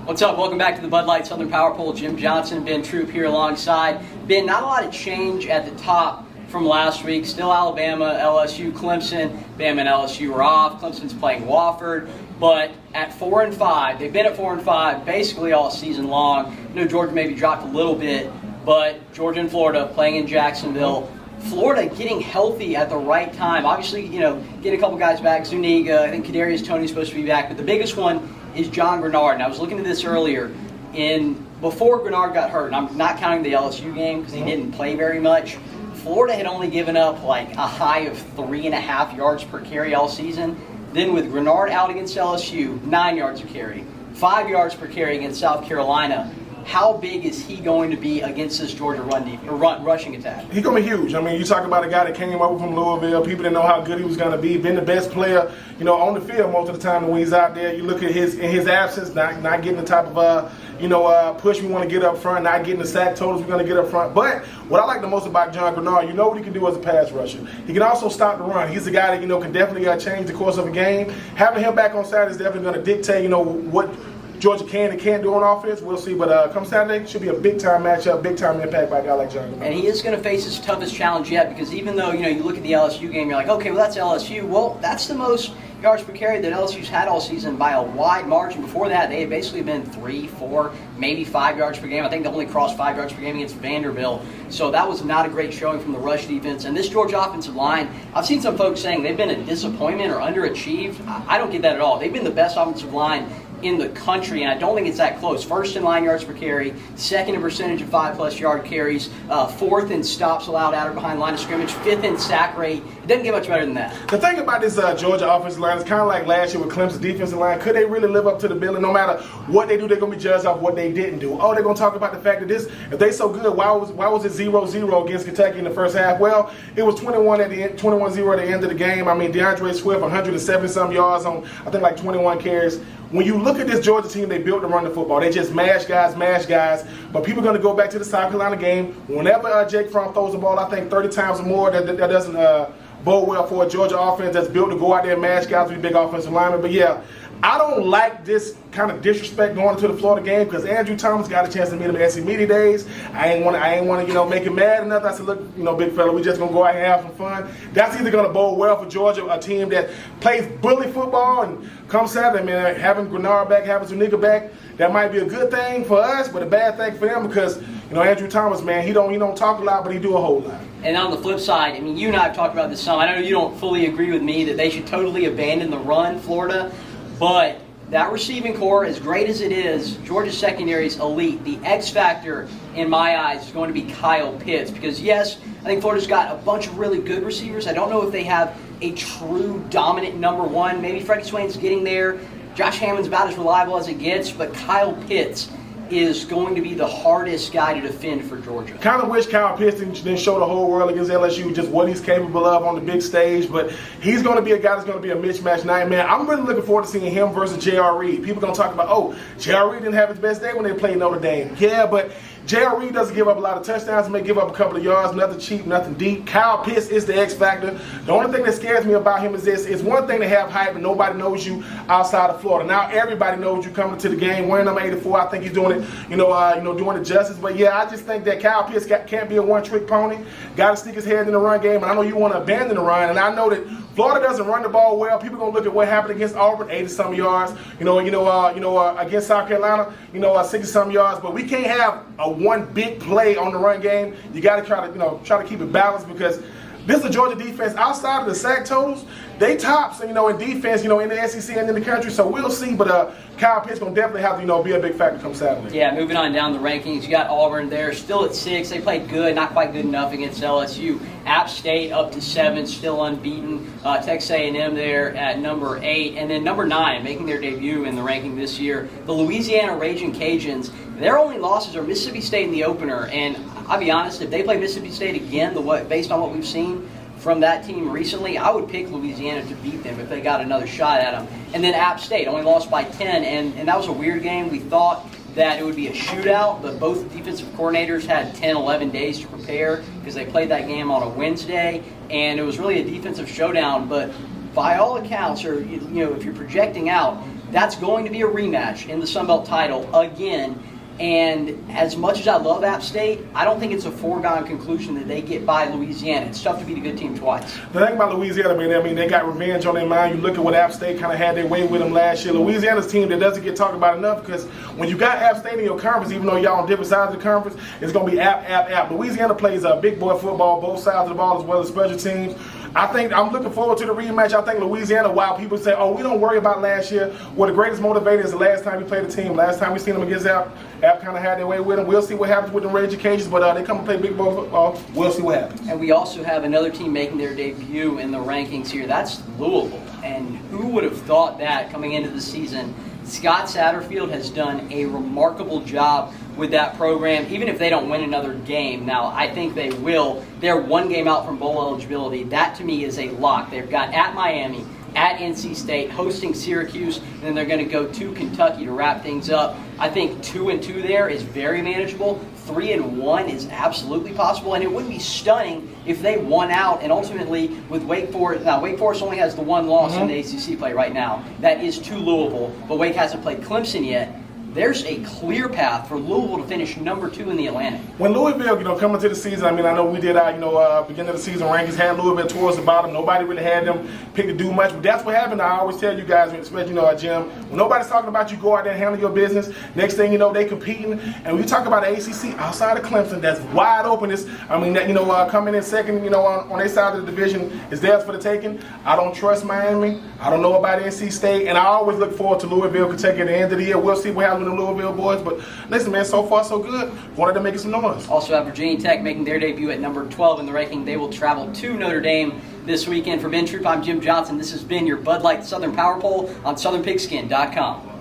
What's up? Welcome back to the Bud Light Southern Power Poll. Jim Johnson, Ben Troop here alongside. Ben, not a lot of change at the top from last week. Still Alabama, LSU, Clemson. Bama and LSU are off. Clemson's playing Wofford. But at 4-5, they've been at 4-5 basically all season long. I know Georgia maybe dropped a little bit, but Georgia and Florida playing in Jacksonville. Florida getting healthy at the right time. Obviously, getting a couple guys back. Zuniga, I think Kadarius Toney's supposed to be back. But the biggest one is John Grenard. And I was looking at this earlier. Before Grenard got hurt, and I'm not counting the LSU game because he didn't play very much, Florida had only given up like a high of 3.5 yards per carry all season. Then with Grenard out against LSU, 9 yards a carry, 5 yards per carry against South Carolina. How big is he going to be against this Georgia rushing attack? He's going to be huge. I mean, you talk about a guy that came over from Louisville. People didn't know how good he was going to be. Been the best player, on the field most of the time when he's out there. You look at his absence, not getting the type of push we want to get up front, not getting the sack totals we're going to get up front. But what I like the most about John Grenard, you know what he can do as a pass rusher. He can also stop the run. He's a guy that can definitely change the course of a game. Having him back on Saturday is definitely going to dictate, what Georgia can and can't do on offense. We'll see. But come Saturday, should be a big-time matchup, big-time impact by a guy like John Grenard. And he is going to face his toughest challenge yet because even though, you look at the LSU game, you're like, okay, well, that's LSU. Well, that's the most yards per carry that LSU's had all season by a wide margin. Before that, they had basically been 3, 4, maybe 5 yards per game. I think they only crossed 5 yards per game against Vanderbilt. So that was not a great showing from the rush defense. And this Georgia offensive line, I've seen some folks saying they've been a disappointment or underachieved. I don't get that at all. They've been the best offensive line in the country, and I don't think it's that close. First in line yards per carry, second in percentage of 5+ yard carries, fourth in stops allowed out or behind line of scrimmage, fifth in sack rate. It doesn't get much better than that. The thing about this Georgia offensive line is kind of like last year with Clemson's defensive line. Could they really live up to the billing? No matter what they do, they're going to be judged off what they didn't do. Oh, they're going to talk about the fact that if they so good, why was it 0-0 against Kentucky in the first half? Well, it was 21-0 at the end of the game. I mean, DeAndre Swift, 170-some yards on, I think, like 21 carries. When you look at this Georgia team, they built to run the football. They just mash guys. But people are going to go back to the South Carolina game. Whenever Jake Fromm throws the ball, I think 30 times or more, that doesn't bode well for a Georgia offense that's built to go out there and mash guys with big offensive linemen. But yeah, I don't like this kind of disrespect going into the Florida game because Andrew Thomas got a chance to meet him at SC Media Days. I ain't want to make him mad or nothing. I said, look, big fella, we just gonna go out and have some fun. That's either gonna bode well for Georgia, a team that plays bully football, and come Saturday, man, having Grenard back, having Zuniga back, that might be a good thing for us, but a bad thing for them because Andrew Thomas, man, he don't talk a lot, but he do a whole lot. And on the flip side, I mean, you and I have talked about this some. I know you don't fully agree with me that they should totally abandon the run, Florida. But that receiving core, as great as it is, Georgia's secondary is elite. The X factor, in my eyes, is going to be Kyle Pitts. Because, yes, I think Florida's got a bunch of really good receivers. I don't know if they have a true dominant number one. Maybe Freddie Swain's getting there. Josh Hammond's about as reliable as it gets. But Kyle Pitts is going to be the hardest guy to defend for Georgia. Kind of wish Kyle Pitts didn't show the whole world against LSU just what he's capable of on the big stage, but he's going to be a guy that's going to be a mismatch nightmare. I'm really looking forward to seeing him versus J.R. Reed. People are going to talk about, J.R. Reed didn't have his best day when they played Notre Dame. Yeah, but J.R. Reed doesn't give up a lot of touchdowns. He may give up a couple of yards, nothing cheap, nothing deep. Kyle Pitts is the X factor. The only thing that scares me about him is this. It's one thing to have hype and nobody knows you outside of Florida. Now everybody knows you coming to the game. Wearing number 84, I think he's doing it, doing it justice. But yeah, I just think that Kyle Pitts can't be a one-trick pony. Got to stick his head in the run game. And I know you want to abandon the run. And I know that Florida doesn't run the ball well. People are going to look at what happened against Auburn, 80-some yards. Against South Carolina, 60-some yards. But we can't have a one big play on the run game. You got to try to keep it balanced because this is a Georgia defense outside of the sack totals. They tops, in defense, in the SEC and in the country. So we'll see. But Kyle Pitts going to definitely have to, be a big factor come Saturday. Yeah, moving on down the rankings, you got Auburn there, still at 6. They played good, not quite good enough against LSU. App State up to 7, still unbeaten. Texas A&M there at number 8. And then number 9, making their debut in the ranking this year, the Louisiana Raging Cajuns. Their only losses are Mississippi State in the opener. And I'll be honest, if they play Mississippi State again, based on what we've seen from that team recently, I would pick Louisiana to beat them if they got another shot at them. And then App State only lost by 10, and that was a weird game. We thought that it would be a shootout, but both defensive coordinators had 10, 11 days to prepare because they played that game on a Wednesday, and it was really a defensive showdown. But by all accounts, or if you're projecting out, That's going to be a rematch in the Sun Belt title again. And as much as I love App State, I don't think it's a foregone conclusion that they get by Louisiana. It's tough to beat a good team twice. The thing about Louisiana, man, I mean, they got revenge on their mind. You look at what App State kind of had their way with them last year. Louisiana's team that doesn't get talked about enough, because when you got App State in your conference, even though y'all on different sides of the conference, it's going to be App. Louisiana plays big boy football, both sides of the ball, as well as special teams. I think I'm looking forward to the rematch. I think Louisiana, while people say, oh, we don't worry about last year, well, the greatest motivator is the last time we played the team. Last time we seen them against App kind of had their way with them. We'll see what happens with the Rage Cajuns, but they come and play big boy football. We'll see what happens. And we also have another team making their debut in the rankings here. That's Louisville. And who would have thought that coming into the season? Scott Satterfield has done a remarkable job with that program, even if they don't win another game. Now, I think they will. They're one game out from bowl eligibility. That, to me, is a lock. They've got at Miami, at NC State, hosting Syracuse, and then they're going to go to Kentucky to wrap things up. I think 2-2 there is very manageable. 3-1 is absolutely possible, and it wouldn't be stunning if they won out. And ultimately, with Wake Forest, now Wake Forest only has the one loss in the ACC play right now. That is to Louisville, but Wake hasn't played Clemson yet. There's a clear path for Louisville to finish number 2 in the Atlantic. When Louisville, coming to the season, I mean, I know we did our, beginning of the season rankings, had Louisville towards the bottom. Nobody really had them pick to do much, but that's what happened. I always tell you guys, especially, Jim, when nobody's talking about you, go out there and handle your business. Next thing you know, they competing. And we talk about the ACC outside of Clemson, that's wide open. Coming in second, on their side of the division is theirs for the taking. I don't trust Miami. I don't know about NC State, and I always look forward to Louisville, Kentucky at the end of the year. We'll see what happens with the Louisville boys, but listen, man, so far so good. Wanted to make some noise. Also have Virginia Tech making their debut at number 12 in the ranking. They will travel to Notre Dame this weekend. For Ben Troop, I'm Jim Johnson. This has been your Bud Light Southern Power Poll on SouthernPigskin.com.